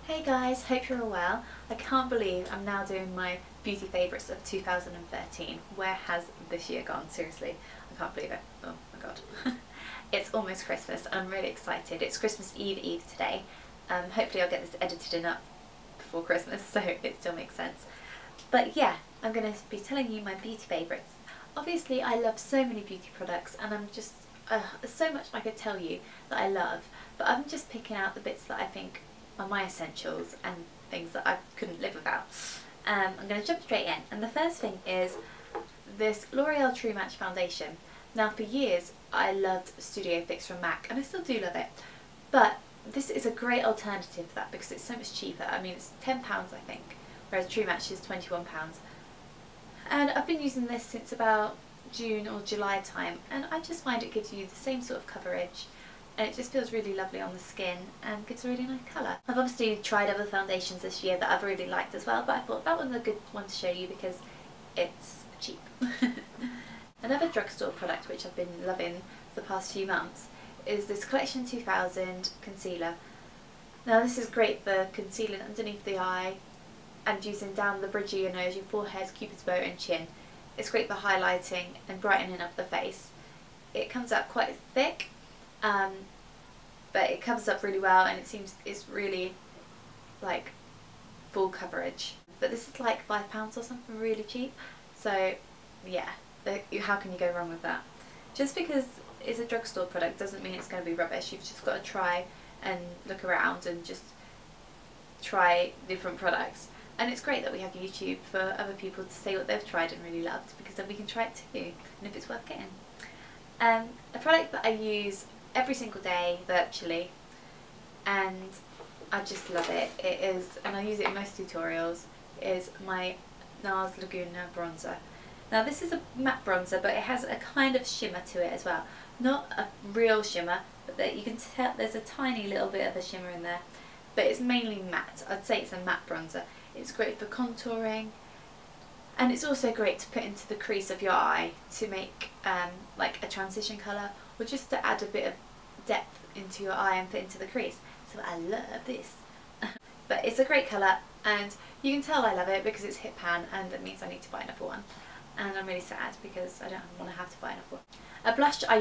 Hey guys, hope you're all well. I can't believe I'm now doing my beauty favourites of 2013. Where has this year gone? Seriously, I can't believe it. Oh my god. It's almost Christmas and I'm really excited. It's Christmas Eve today. Hopefully I'll get this edited and up before Christmas so it still makes sense. But yeah, I'm going to be telling you my beauty favourites. Obviously I love so many beauty products and I'm just, there's so much I could tell you that I love, but I'm just picking out the bits that I think are my essentials and things that I couldn't live without. I'm going to jump straight in, and the first thing is this L'Oreal True Match foundation. Now for years I loved Studio Fix from MAC and I still do love it, but this is a great alternative to that because it's so much cheaper. I mean, it's £10 I think, whereas True Match is £21. And I've been using this since about June or July time, and I just find it gives you the same sort of coverage and it just feels really lovely on the skin and gives a really nice colour. I've obviously tried other foundations this year that I've really liked as well, but I thought that one's a good one to show you because it's cheap. Another drugstore product which I've been loving for the past few months is this Collection 2000 concealer. Now this is great for concealing underneath the eye and using down the bridge of your nose, your forehead, cupid's bow and chin. It's great for highlighting and brightening up the face. It comes out quite thick, but it covers up really well and it seems it's really like full coverage. But this is like £5 or something, really cheap. So yeah, how can you go wrong with that? Just because it's a drugstore product doesn't mean it's going to be rubbish. You've just got to try and look around and just try different products. And it's great that we have YouTube for other people to say what they've tried and really loved, because then we can try it too, and if it's worth getting. A product that I use every single day virtually and I just love it, and I use it in most tutorials, is my NARS Laguna bronzer. Now this is a matte bronzer, but it has a kind of shimmer to it as well. Not a real shimmer, but that you can tell there's a tiny little bit of a shimmer in there, but it's mainly matte. I'd say it's a matte bronzer. It's great for contouring, and it's also great to put into the crease of your eye to make like a transition colour, or just to add a bit of depth into your eye and put into the crease. So I love this. But it's a great colour and you can tell I love it because it's hit pan, and it means I need to buy another one, and I'm really sad because I don't want to have to buy another one. A blush I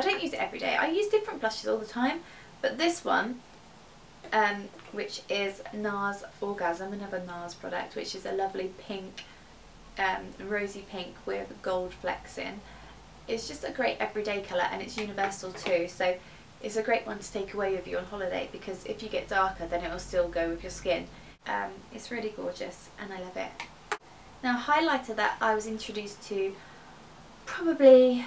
don't use it every day. I use different blushes all the time, but this one which is NARS Orgasm, another NARS product, which is a lovely pink, rosy pink with gold flecks in. It's just a great everyday colour and it's universal too, so it's a great one to take away with you on holiday, because if you get darker then it will still go with your skin. It's really gorgeous and I love it. Now, a highlighter that I was introduced to probably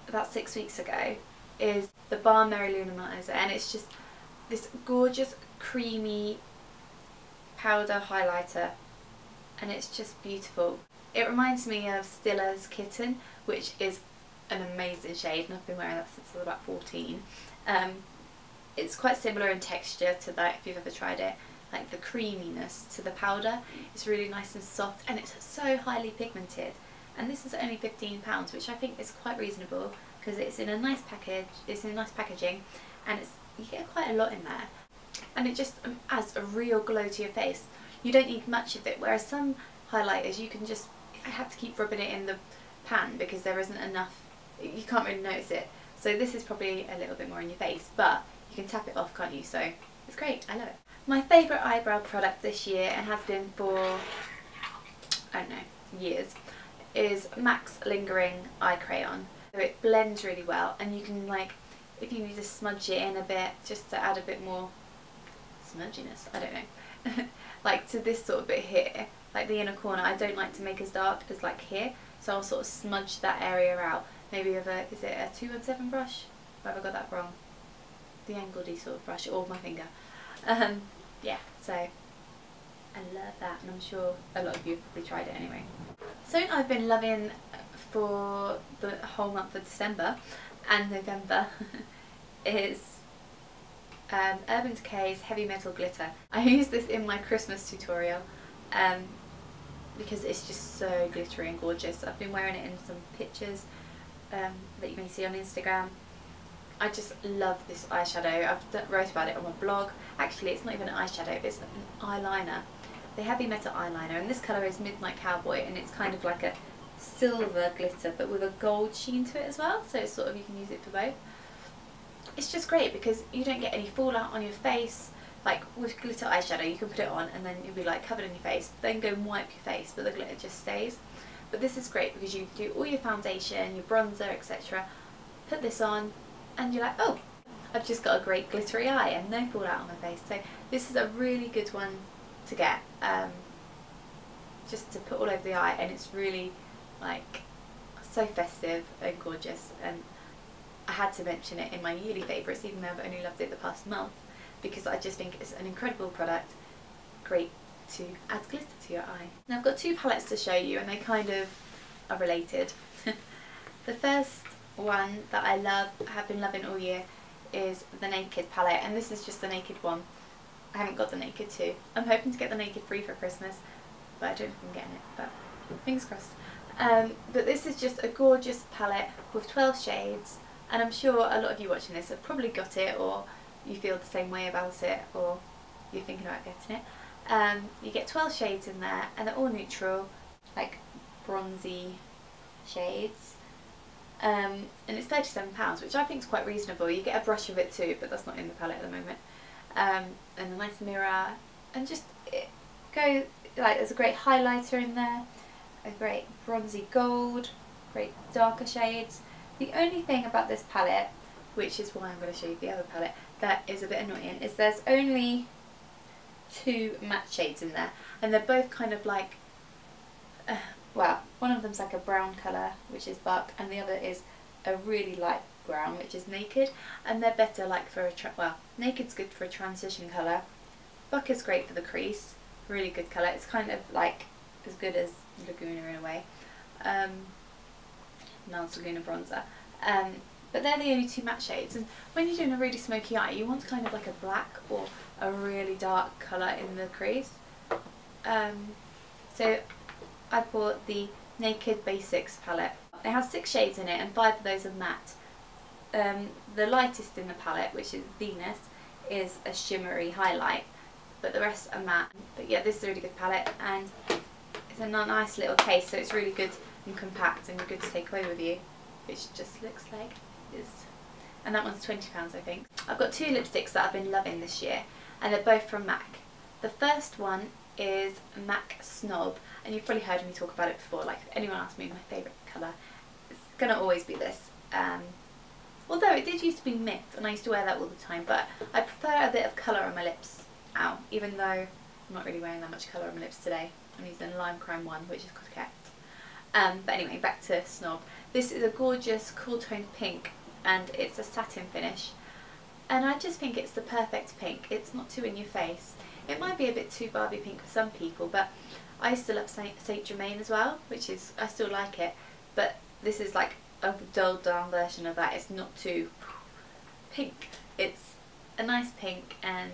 about 6 weeks ago is the Balm Mary Luminizer, and it's just this gorgeous creamy powder highlighter and it's just beautiful. It reminds me of Stilla's Kitten, which is an amazing shade and I've been wearing that since I was about 14. It's quite similar in texture to that if you've ever tried it, like the creaminess to the powder. It's really nice and soft and it's so highly pigmented, and this is only £15, which I think is quite reasonable because it's in a nice package, it's in nice packaging, and you get quite a lot in there, and it just adds a real glow to your face. You don't need much of it, whereas some highlighters you can just, I have to keep rubbing it in the pan because there isn't enough, you can't really notice it. So this is probably a little bit more in your face, but you can tap it off, can't you? So it's great, I love it. My favourite eyebrow product this year, and has been for, I don't know, years, is MAC's Lingering Eye Crayon. So it blends really well, and you can, like, if you need to smudge it in a bit just to add a bit more smudginess, I don't know, like to this sort of bit here, like the inner corner, I don't like to make as dark as like here, so I'll sort of smudge that area out, maybe with a, is it a 217 brush? Or have I got that wrong? The angled sort of brush, or my finger. Yeah, so I love that, and I'm sure a lot of you have probably tried it anyway. Something I've been loving for the whole month of December and November is Urban Decay's Heavy Metal Glitter. I use this in my Christmas tutorial because it's just so glittery and gorgeous. I've been wearing it in some pictures that you may see on Instagram, I just love this eyeshadow. I've wrote about it on my blog. Actually, it's not even an eyeshadow, it's an eyeliner. They have the metal eyeliner, and this colour is Midnight Cowboy, and it's kind of like a silver glitter but with a gold sheen to it as well, so it's sort of, you can use it for both. It's just great because you don't get any fallout on your face. Like with glitter eyeshadow, you can put it on and then you'll be like covered in your face, then go and wipe your face, but the glitter just stays. But this is great because you do all your foundation, your bronzer, etc. Put this on and you're like, oh, I've just got a great glittery eye and no fallout on my face. So this is a really good one to get, just to put all over the eye, and it's really like so festive and gorgeous. And I had to mention it in my yearly favourites, even though I've only loved it the past month, because I just think it's an incredible product, great to add glitter to your eye. Now I've got two palettes to show you and they kind of are related. The first one that I love, have been loving all year, is the Naked palette, and this is just the Naked one. I haven't got the Naked 2. I'm hoping to get the Naked 3 for Christmas, but I don't know if I'm getting it, but fingers crossed. But this is just a gorgeous palette with 12 shades, and I'm sure a lot of you watching this have probably got it, or you feel the same way about it, or you're thinking about getting it. You get 12 shades in there, and they're all neutral, like bronzy shades. And it's £37, which I think is quite reasonable. You get a brush of it too, but that's not in the palette at the moment. And a nice mirror, and just go like, there's a great highlighter in there, a great bronzy gold, great darker shades. The only thing about this palette, which is why I'm going to show you the other palette, that is a bit annoying, is there's only 2 matte shades in there, and they're both kind of like, well, one of them's like a brown colour, which is Buck, and the other is a really light brown, which is Naked, and they're better like for a, well, Naked's good for a transition colour, Buck is great for the crease, really good colour. It's kind of like as good as Laguna in a way, Nars Laguna bronzer, but they're the only 2 matte shades, and when you're doing a really smoky eye, you want kind of like a black or a really dark colour in the crease. So I bought the Naked Basics palette. It has 6 shades in it, and 5 of those are matte. The lightest in the palette, which is Venus, is a shimmery highlight, but the rest are matte. But yeah, this is a really good palette, and it's a nice little case, so it's really good and compact and good to take away with you, which just looks like this. And that one's £20, I think. I've got 2 lipsticks that I've been loving this year, and they're both from MAC. The first one is MAC Snob, and you've probably heard me talk about it before. Like, if anyone asks me my favourite colour, it's gonna always be this. Although it did used to be mint, and I used to wear that all the time, but I prefer a bit of colour on my lips now, even though I'm not really wearing that much colour on my lips today. I'm using Lime Crime 1, which is coquette. But anyway, back to Snob. This is a gorgeous cool toned pink, and it's a satin finish, and I just think it's the perfect pink. It's not too in your face. It might be a bit too Barbie pink for some people, but I still love Saint Germain as well, which is, I still like it, but this is like a dulled down version of that. It's not too pink. It's a nice pink, and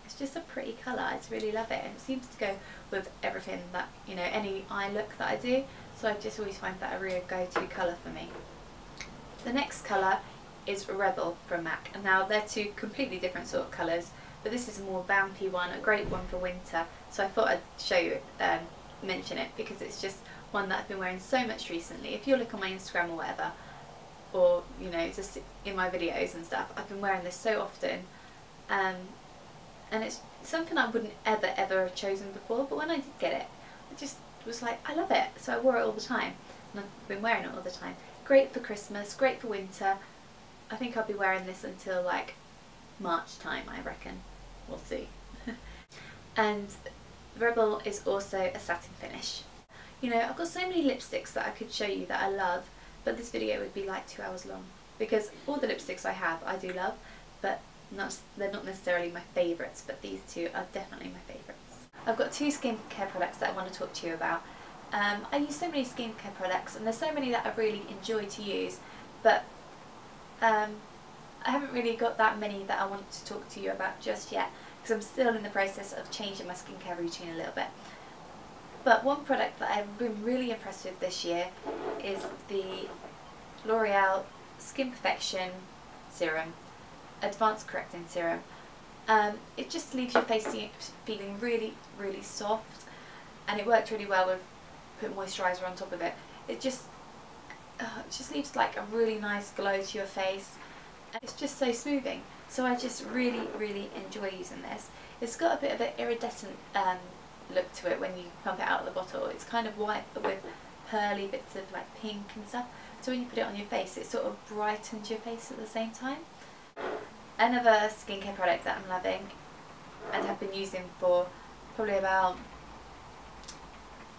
it's just a pretty colour. I just really love it, and it seems to go with everything that, you know, any eye look that I do, so I just always find that a real go-to colour for me. The next colour is Rebel from MAC, and now they're 2 completely different sort of colours, but this is a more vampy one, a great one for winter, so I thought I'd show you, mention it, because it's just one that I've been wearing so much recently. If you look on my Instagram or whatever, or, you know, just in my videos and stuff, I've been wearing this so often, and it's something I wouldn't ever have chosen before, but when I did get it, I just was like, I love it, so I wore it all the time, and I've been wearing it all the time. Great for Christmas, great for winter. I think I'll be wearing this until like March time, I reckon. We'll see. And Rebel is also a satin finish. You know, I've got so many lipsticks that I could show you that I love, but this video would be like 2 hours long, because all the lipsticks I have I do love, but they're not necessarily my favourites, but these 2 are definitely my favourites. I've got 2 skincare products that I want to talk to you about. I use so many skincare products, and there's so many that I really enjoy to use, but I haven't really got that many that I want to talk to you about just yet, because I'm still in the process of changing my skincare routine a little bit. But one product that I've been really impressed with this year is the L'Oreal Skin Perfection serum, advanced correcting serum. It just leaves your face feeling really, really soft, and it worked really well with putting moisturiser on top of it. It just leaves like a really nice glow to your face. It's just so smoothing, so I just really, really enjoy using this. It's got a bit of an iridescent look to it when you pump it out of the bottle. It's kind of white but with pearly bits of like pink and stuff, so when you put it on your face it sort of brightens your face at the same time. Another skincare product that I'm loving and have been using for probably about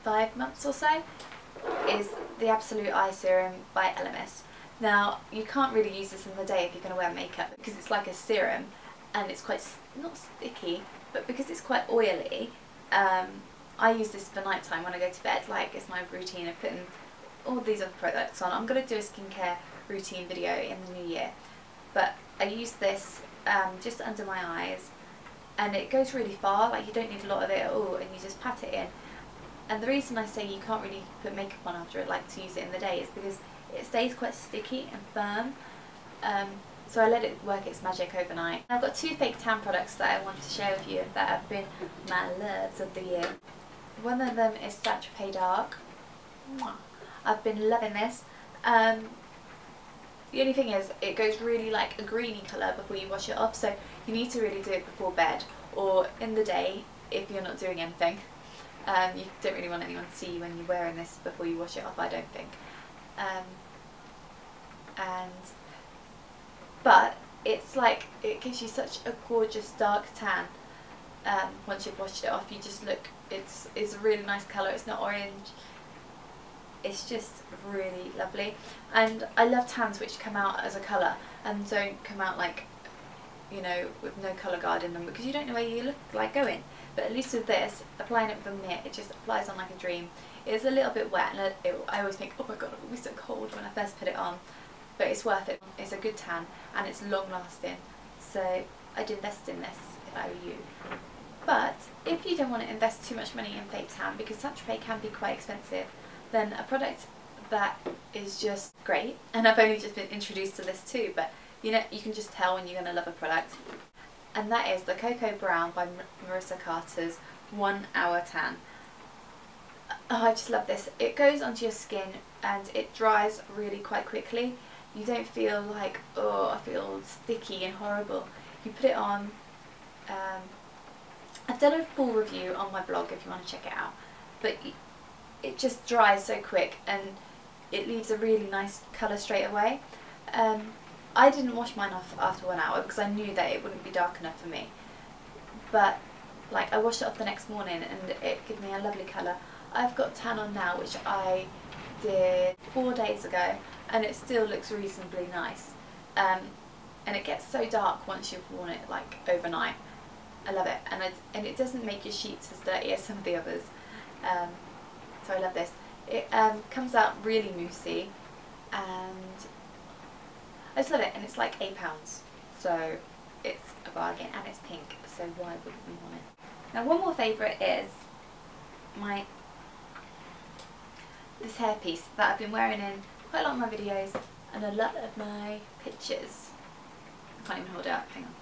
5 months or so is the Absolute Eye Serum by LMS. Now, you can't really use this in the day if you're going to wear makeup because it's like a serum and it's quite, not sticky, but because it's quite oily, I use this for night time when I go to bed. Like, it's my routine of putting all these other products on. I'm going to do a skincare routine video in the new year, but I use this just under my eyes, and it goes really far. Like, you don't need a lot of it at all, and you just pat it in. And the reason I say you can't really put makeup on after it, like to use it in the day, is because it stays quite sticky and firm. So I let it work its magic overnight. I've got 2 fake tan products that I want to share with you that have been my loves of the year. One of them is Saint Tropez Dark. I've been loving this. The only thing is, it goes really like a greeny colour before you wash it off, so you need to really do it before bed or in the day if you're not doing anything. You don't really want anyone to see you when you're wearing this before you wash it off, I don't think. But it's like, it gives you such a gorgeous dark tan. Once you've washed it off, you just look, it's a really nice colour. It's not orange. It's just really lovely, and I love tans which come out as a colour and don't come out like, you know, with no colour guard in them, because you don't know where you look like going. But at least with this, applying it with a mitt, it just applies on like a dream. It's a little bit wet, and I always think, oh my god, it will be so cold when I first put it on, but it's worth it. It's a good tan and it's long lasting, so I'd invest in this if I were you. But if you don't want to invest too much money in fake tan, because Saint Tropez can be quite expensive, then a product that is just great, and I've only just been introduced to this too, but you know, you can just tell when you're going to love a product, and that is the Cocoa Brown by Marissa Carter's 1 Hour Tan. Oh, I just love this. It goes onto your skin and it dries really quite quickly. You don't feel like, oh, I feel sticky and horrible. You put it on. I've done a full review on my blog if you want to check it out, but it just dries so quick and it leaves a really nice colour straight away. I didn't wash mine off after 1 hour because I knew that it wouldn't be dark enough for me, but like I washed it off the next morning and it gave me a lovely colour. I've got tan on now, which I did 4 days ago, and it still looks reasonably nice, and it gets so dark once you've worn it like overnight. I love it, and it doesn't make your sheets as dirty as some of the others. So I love this. It comes out really moussey, and I just love it, and it's like £8, so it's a bargain, and it's pink, so why wouldn't we want it? Now, one more favourite is this hairpiece that I've been wearing in quite a lot of my videos and a lot of my pictures. I can't even hold it up, hang on.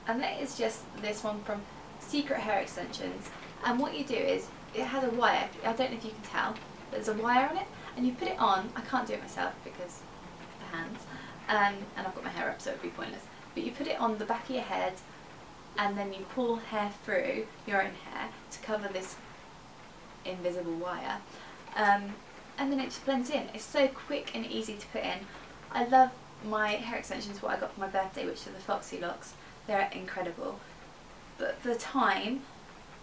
And that is just this one from Secret Hair Extensions, and what you do is, it has a wire, I don't know if you can tell, but there's a wire on it, and you put it on. I can't do it myself because of the hands, and I've got my hair up, so it would be pointless, but you put it on the back of your head and then you pull hair through your own hair to cover this invisible wire, and then it just blends in. It's so quick and easy to put in. I love my hair extensions, what I got for my birthday, which are the Foxy Locks. They're incredible, but for the time,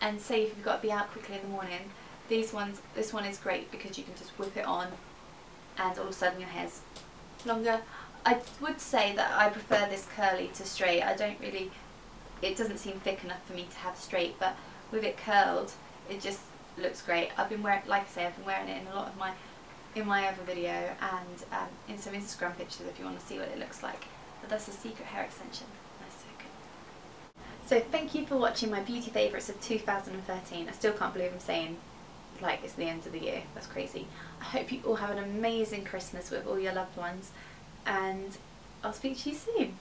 and say if you've got to be out quickly in the morning, this one is great because you can just whip it on and all of a sudden your hair's longer. I would say that I prefer this curly to straight. I don't really, it doesn't seem thick enough for me to have straight, but with it curled, it just looks great. I've been wearing, like I say, I've been wearing it in a lot of my other video, and in some Instagram pictures if you want to see what it looks like. But that's a Secret Hair Extension. That's so good. So thank you for watching my beauty favourites of 2013. I still can't believe I'm saying like it's the end of the year. That's crazy. I hope you all have an amazing Christmas with all your loved ones, and I'll speak to you soon.